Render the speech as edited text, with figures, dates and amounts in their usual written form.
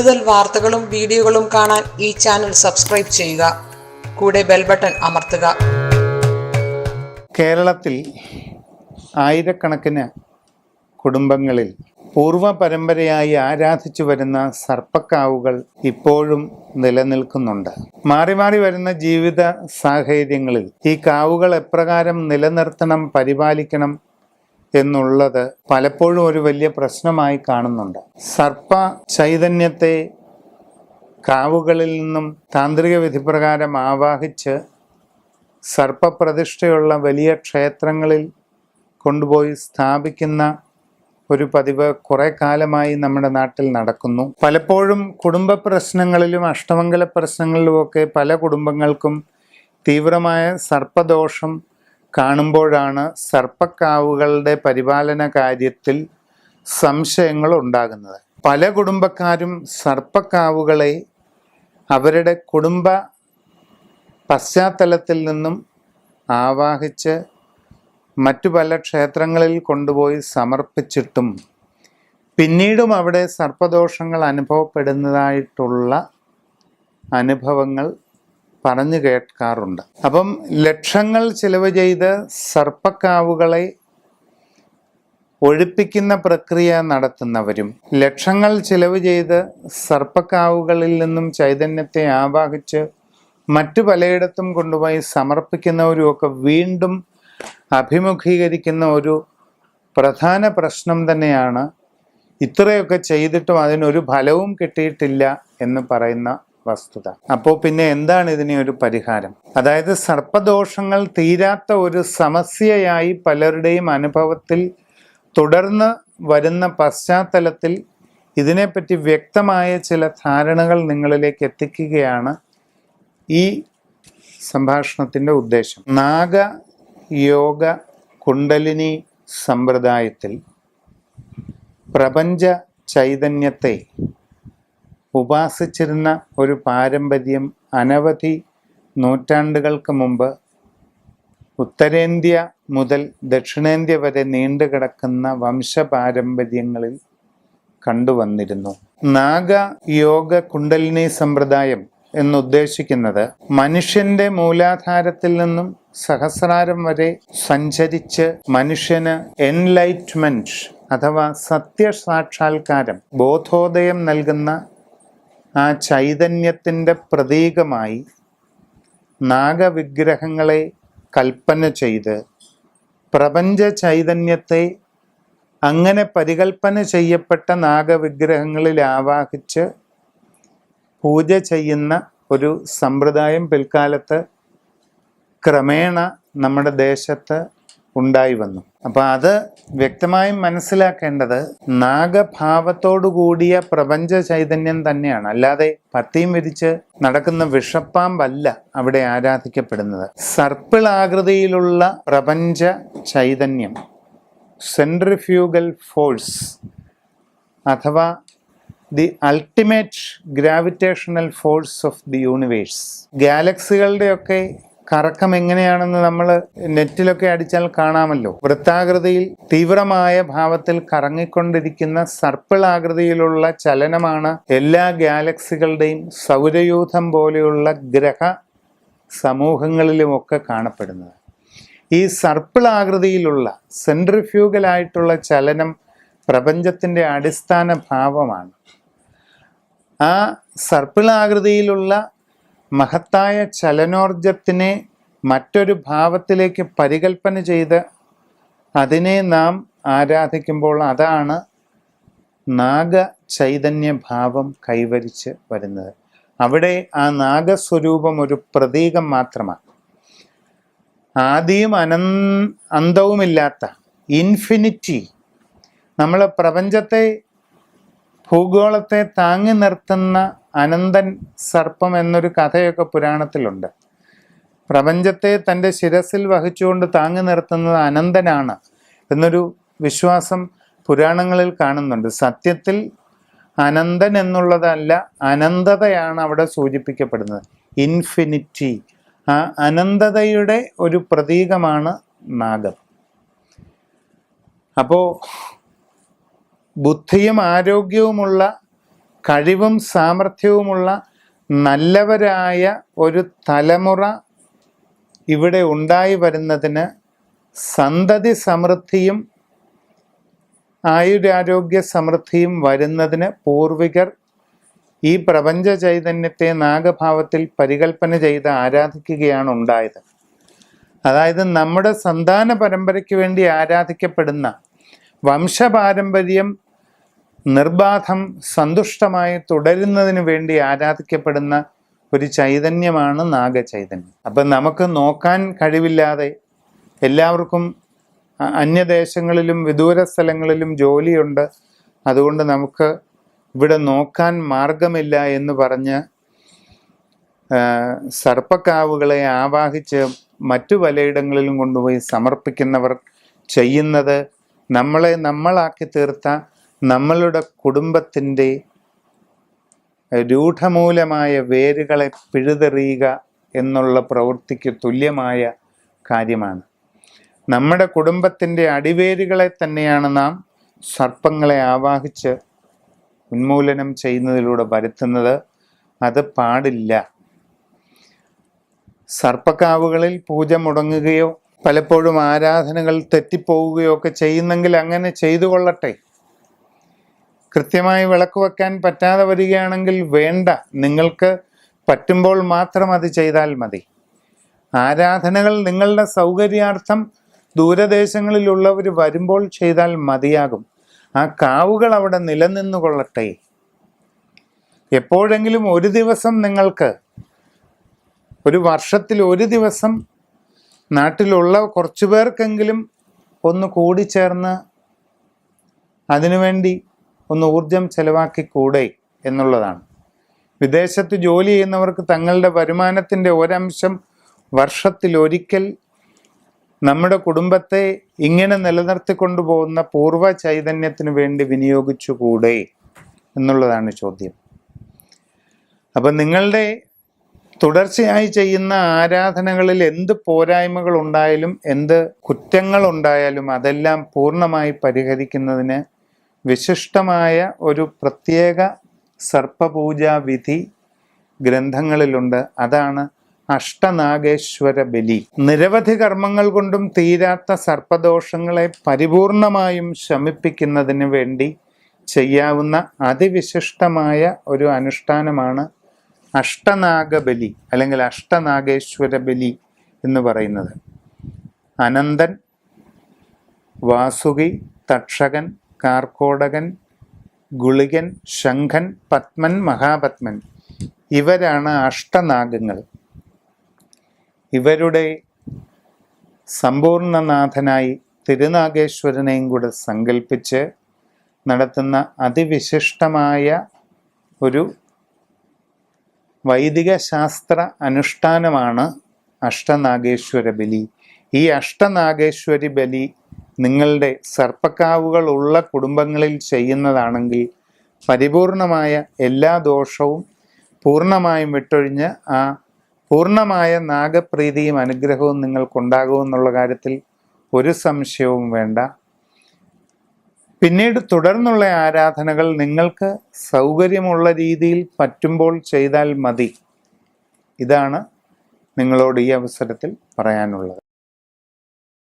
കൂടുതൽ വാർത്തകളും വീഡിയോകളും കാണാൻ ഈ ചാനൽ സബ്സ്ക്രൈബ് ചെയ്യുക. കൂടെ ബെൽ ബട്ടൺ അമർത്തുക. കേരളത്തിൽ ആയിരക്കണക്കിന് കുടുംബങ്ങളിൽ പൂർവ്വ പരമ്പരയായി ആരാധിച്ചു വരുന്ന സർപ്പക്കാവുകൾ ഇപ്പോഴും നിലനിൽക്കുന്നുണ്ട്. മാറി മാറി വരുന്ന ജീവിത സാഹചര്യങ്ങളിൽ ഈ കാവുകൾ എപ്രകാരം നിലനിർത്തണം, പരിപാലിക്കണം എന്നുള്ളത് പലപ്പോഴും ഒരു വലിയ പ്രശ്നമായി കാണുന്നുണ്ട്. സർപ്പ ചൈതന്യത്തെ കാവുകളിൽ നിന്നും താന്ത്രിക വിധിപ്രകാരം ആവാഹിച്ച് സർപ്പപ്രതിഷ്ഠയുള്ള വലിയ ക്ഷേത്രങ്ങളിൽ കൊണ്ടുപോയി സ്ഥാപിക്കുന്ന ഒരു പതിവ് കുറെ കാലമായി നമ്മുടെ നാട്ടിൽ നടക്കുന്നു. പലപ്പോഴും കുടുംബ പ്രശ്നങ്ങളിലും അഷ്ടമംഗല പ്രശ്നങ്ങളിലുമൊക്കെ പല കുടുംബങ്ങൾക്കും തീവ്രമായ സർപ്പദോഷം കാണുമ്പോഴാണ് സർപ്പക്കാവുകളുടെ പരിപാലന കാര്യത്തിൽ സംശയങ്ങൾ ഉണ്ടാകുന്നത്. പല കുടുംബക്കാരും സർപ്പക്കാവുകളെ അവരുടെ കുടുംബ പശ്ചാത്തലത്തിൽ നിന്നും ആവാഹിച്ച് മറ്റു പല ക്ഷേത്രങ്ങളിൽ കൊണ്ടുപോയി സമർപ്പിച്ചിട്ടും പിന്നീടും അവിടെ സർപ്പദോഷങ്ങൾ അനുഭവപ്പെടുന്നതായിട്ടുള്ള അനുഭവങ്ങൾ പറഞ്ഞു കേൾക്കാറുണ്ട്. അപ്പം ലക്ഷങ്ങൾ ചിലവ് ചെയ്ത് സർപ്പക്കാവുകളെ ഒഴിപ്പിക്കുന്ന പ്രക്രിയ നടത്തുന്നവരും ലക്ഷങ്ങൾ ചിലവ് ചെയ്ത് സർപ്പക്കാവുകളിൽ നിന്നും ചൈതന്യത്തെ ആവാഹിച്ച് മറ്റു പലയിടത്തും കൊണ്ടുപോയി സമർപ്പിക്കുന്നവരുമൊക്കെ വീണ്ടും അഭിമുഖീകരിക്കുന്ന ഒരു പ്രധാന പ്രശ്നം തന്നെയാണ് ഇത്രയൊക്കെ ചെയ്തിട്ടും അതിനൊരു ഫലവും കിട്ടിയിട്ടില്ല എന്ന് പറയുന്ന വസ്തുത. അപ്പോൾ പിന്നെ എന്താണ് ഇതിന് ഒരു പരിഹാരം? അതായത് സർപ്പദോഷങ്ങൾ തീരാത്ത ഒരു സമസ്യയായി പലരുടെയും അനുഭവത്തിൽ തുടർന്ന് വരുന്ന പശ്ചാത്തലത്തിൽ ഇതിനെപ്പറ്റി വ്യക്തമായ ചില ധാരണകൾ നിങ്ങളിലേക്ക് എത്തിക്കുകയാണ് ഈ സംഭാഷണത്തിൻ്റെ ഉദ്ദേശം. നാഗയോഗ കുണ്ടലിനി സമ്പ്രദായത്തിൽ പ്രപഞ്ച ചൈതന്യത്തെ ഉപാസിച്ചിരുന്ന ഒരു പാരമ്പര്യം അനവധി നൂറ്റാണ്ടുകൾക്ക് മുമ്പ് ഉത്തരേന്ത്യ മുതൽ ദക്ഷിണേന്ത്യ വരെ നീണ്ടുകിടക്കുന്ന വംശപാരമ്പര്യങ്ങളിൽ കണ്ടുവന്നിരുന്നു. നാഗയോഗ കുണ്ടലിനി സമ്പ്രദായം എന്നുദ്ദേശിക്കുന്നത് മനുഷ്യന്റെ മൂലാധാരത്തിൽ നിന്നും സഹസ്രാരം വരെ സഞ്ചരിച്ച് മനുഷ്യന് എൻലൈറ്റ്മെന്റ് അഥവാ സത്യസാക്ഷാത്കാരം, ബോധോദയം നൽകുന്ന ആ ചൈതന്യത്തിൻ്റെ പ്രതീകമായി നാഗവിഗ്രഹങ്ങളെ കൽപ്പന ചെയ്ത് പ്രപഞ്ച ചൈതന്യത്തെ അങ്ങനെ പരികൽപ്പന ചെയ്യപ്പെട്ട നാഗവിഗ്രഹങ്ങളിൽ ആവാഹിച്ച് പൂജ ചെയ്യുന്ന ഒരു സമ്പ്രദായം പിൽക്കാലത്ത് ക്രമേണ നമ്മുടെ ദേശത്ത് ഉണ്ടായി വന്നു. അപ്പം അത് വ്യക്തമായും മനസ്സിലാക്കേണ്ടത് നാഗഭാവത്തോടു കൂടിയ പ്രപഞ്ച ചൈതന്യം തന്നെയാണ്, അല്ലാതെ പത്തിയും വിരിച്ച് നടക്കുന്ന വിഷപ്പാമ്പല്ല അവിടെ ആരാധിക്കപ്പെടുന്നത്. സർപ്പിൾ ആകൃതിയിലുള്ള പ്രപഞ്ച ചൈതന്യം, സെൻട്രിഫ്യൂഗൽ ഫോഴ്സ് അഥവാ the ultimate gravitational force of the universe. ഗാലക്സികളുടെയൊക്കെ കറക്കം എങ്ങനെയാണെന്ന് നമ്മൾ നെറ്റിലൊക്കെ അടിച്ചാൽ കാണാമല്ലോ. വൃത്താകൃതിയിൽ തീവ്രമായ ഭാവത്തിൽ കറങ്ങിക്കൊണ്ടിരിക്കുന്ന സർപ്പിൾ ആകൃതിയിലുള്ള ചലനമാണ് എല്ലാ ഗാലക്സികളുടെയും സൗരയൂഥം പോലെയുള്ള ഗ്രഹ സമൂഹങ്ങളിലുമൊക്കെ കാണപ്പെടുന്നത്. ഈ സർപ്പിൾ ആകൃതിയിലുള്ള സെൻട്രിഫ്യൂഗലായിട്ടുള്ള ചലനം പ്രപഞ്ചത്തിൻ്റെ അടിസ്ഥാന ഭാവമാണ്. ആ സർപ്പിൾ ആകൃതിയിലുള്ള മഹത്തായ ചലനോർജത്തിനെ മറ്റൊരു ഭാവത്തിലേക്ക് പരികൽപ്പന ചെയ്ത് അതിനെ നാം ആരാധിക്കുമ്പോൾ അതാണ് നാഗ ചൈതന്യ ഭാവം കൈവരിച്ച് വരുന്നത്. അവിടെ ആ നാഗസ്വരൂപം ഒരു പ്രതീകം മാത്രമാണ്. ആദിയും അന്തവുമില്ലാത്ത ഇൻഫിനിറ്റി, നമ്മൾ പ്രപഞ്ചത്തെ ഭൂഗോളത്തെ താങ്ങി നിർത്തുന്ന അനന്തൻ സർപ്പം എന്നൊരു കഥയൊക്കെ പുരാണത്തിലുണ്ട്. പ്രപഞ്ചത്തെ തൻ്റെ ശിരസിൽ വഹിച്ചുകൊണ്ട് താങ്ങി നിർത്തുന്നത് അനന്തനാണ് എന്നൊരു വിശ്വാസം പുരാണങ്ങളിൽ കാണുന്നുണ്ട്. സത്യത്തിൽ അനന്തൻ എന്നുള്ളതല്ല, അനന്തതയാണ് അവിടെ സൂചിപ്പിക്കപ്പെടുന്നത്. ഇൻഫിനിറ്റി, ആ അനന്തതയുടെ ഒരു പ്രതീകമാണ് നാഗം. അപ്പോൾ ബുദ്ധിയും ആരോഗ്യവുമുള്ള കഴിവും സാമർഥ്യവുമുള്ള നല്ലവരായ ഒരു തലമുറ ഇവിടെ ഉണ്ടായി വരുന്നതിന്, സന്തതി സമൃദ്ധിയും ആയുരാരോഗ്യ സമൃദ്ധിയും വരുന്നതിന് പൂർവികർ ഈ പ്രപഞ്ച ചൈതന്യത്തെ നാഗഭാവത്തിൽ പരികൽപ്പന ചെയ്ത് ആരാധിക്കുകയാണ് ഉണ്ടായത്. അതായത് നമ്മുടെ സന്താന പരമ്പരയ്ക്ക് വേണ്ടി ആരാധിക്കപ്പെടുന്ന, വംശപാരമ്പര്യം നിർബാധം സന്തുഷ്ടമായി തുടരുന്നതിന് വേണ്ടി ആരാധിക്കപ്പെടുന്ന ഒരു ചൈതന്യമാണ് നാഗചൈതന്യം. അപ്പം നമുക്ക് നോക്കാൻ കഴിവില്ലാതെ, എല്ലാവർക്കും അന്യദേശങ്ങളിലും വിദൂര സ്ഥലങ്ങളിലും ജോലിയുണ്ട്, അതുകൊണ്ട് നമുക്ക് ഇവിടെ നോക്കാൻ മാർഗമില്ല എന്ന് പറഞ്ഞ് സർപ്പക്കാവുകളെ ആവാഹിച്ച് മറ്റു പലയിടങ്ങളിലും കൊണ്ടുപോയി സമർപ്പിക്കുന്നവർ ചെയ്യുന്നത് നമ്മളാക്കി തീർത്ത നമ്മളുടെ കുടുംബത്തിൻ്റെ രൂഢമൂലമായ വേരുകളെ പിഴുതെറിയുക എന്നുള്ള പ്രവൃത്തിക്ക് തുല്യമായ കാര്യമാണ്. നമ്മുടെ കുടുംബത്തിൻ്റെ അടിവേരുകളെ തന്നെയാണ് നാം സർപ്പങ്ങളെ ആവാഹിച്ച് ഉന്മൂലനം ചെയ്യുന്നതിലൂടെ വരുത്തുന്നത്. അത് പാടില്ല. സർപ്പക്കാവുകളിൽ പൂജ മുടങ്ങുകയോ പലപ്പോഴും ആരാധനകൾ തെറ്റിപ്പോവുകയോ ഒക്കെ ചെയ്യുന്നെങ്കിൽ അങ്ങനെ ചെയ്തു കൊള്ളട്ടെ. കൃത്യമായി വിളക്ക് വെക്കാൻ പറ്റാതെ വരികയാണെങ്കിൽ വേണ്ട, നിങ്ങൾക്ക് പറ്റുമ്പോൾ മാത്രം അത് ചെയ്താൽ മതി. ആരാധനകൾ നിങ്ങളുടെ സൗകര്യാർത്ഥം ദൂരദേശങ്ങളിലുള്ളവർ വരുമ്പോൾ ചെയ്താൽ മതിയാകും. ആ കാവുകൾ അവിടെ നിലനിന്നു കൊള്ളട്ടെ. എപ്പോഴെങ്കിലും ഒരു ദിവസം നിങ്ങൾക്ക്, ഒരു വർഷത്തിൽ ഒരു ദിവസം നാട്ടിലുള്ള കുറച്ചു പേർക്കെങ്കിലും ഒന്ന് കൂടിച്ചേർന്ന് അതിനുവേണ്ടി ഒന്ന് ഊർജം ചെലവാക്കിക്കൂടെ എന്നുള്ളതാണ്. വിദേശത്ത് ജോലി ചെയ്യുന്നവർക്ക് തങ്ങളുടെ വരുമാനത്തിൻ്റെ ഒരംശം വർഷത്തിലൊരിക്കൽ നമ്മുടെ കുടുംബത്തെ ഇങ്ങനെ നിലനിർത്തിക്കൊണ്ടു പോകുന്ന പൂർവ്വ ചൈതന്യത്തിന് വേണ്ടി വിനിയോഗിച്ചുകൂടെ എന്നുള്ളതാണ് ചോദ്യം. അപ്പം നിങ്ങളുടെ തുടർച്ചയായി ചെയ്യുന്ന ആരാധനകളിൽ എന്ത് പോരായ്മകൾ ഉണ്ടായാലും, എന്ത് കുറ്റങ്ങൾ ഉണ്ടായാലും അതെല്ലാം പൂർണ്ണമായി പരിഹരിക്കുന്നതിന് വിശിഷ്ടമായ ഒരു പ്രത്യേക സർപ്പപൂജാ വിധി ഗ്രന്ഥങ്ങളിലുണ്ട്. അതാണ് അഷ്ടനാഗേശ്വര ബലി. നിരവധി കർമ്മങ്ങൾ കൊണ്ടും തീരാത്ത സർപ്പദോഷങ്ങളെ പരിപൂർണമായും ശമിപ്പിക്കുന്നതിന് വേണ്ടി ചെയ്യാവുന്ന അതിവിശിഷ്ടമായ ഒരു അനുഷ്ഠാനമാണ് അഷ്ടനാഗബലി അല്ലെങ്കിൽ അഷ്ടനാഗേശ്വര ബലി എന്ന് പറയുന്നത്. അനന്തൻ, വാസുകി, തക്ഷകൻ, കാർക്കോടകൻ, ഗുളികൻ, ശംഖൻ, പത്മൻ, മഹാപത്മൻ ഇവരാണ് അഷ്ടനാഗങ്ങൾ. ഇവരുടെ സമ്പൂർണനാഥനായി തിരുനാഗേശ്വരനെയും കൂടെ സങ്കല്പിച്ച് നടത്തുന്ന അതിവിശിഷ്ടമായ ഒരു വൈദിക ശാസ്ത്ര അനുഷ്ഠാനമാണ് അഷ്ടനാഗേശ്വര ബലി. ഈ അഷ്ടനാഗേശ്വരി ബലി നിങ്ങളുടെ സർപ്പക്കാവുകൾ ഉള്ള കുടുംബങ്ങളിൽ ചെയ്യുന്നതാണെങ്കിൽ പരിപൂർണമായ എല്ലാ ദോഷവും പൂർണ്ണമായും വിട്ടൊഴിഞ്ഞ് ആ പൂർണ്ണമായ നാഗപ്രീതിയും അനുഗ്രഹവും നിങ്ങൾക്കുണ്ടാകുമെന്നുള്ള കാര്യത്തിൽ ഒരു സംശയവും വേണ്ട. പിന്നീട് തുടർന്നുള്ള ആരാധനകൾ നിങ്ങൾക്ക് സൗകര്യമുള്ള രീതിയിൽ പറ്റുമ്പോൾ ചെയ്താൽ മതി. ഇതാണ് നിങ്ങളോട് ഈ അവസരത്തിൽ പറയാനുള്ളത്.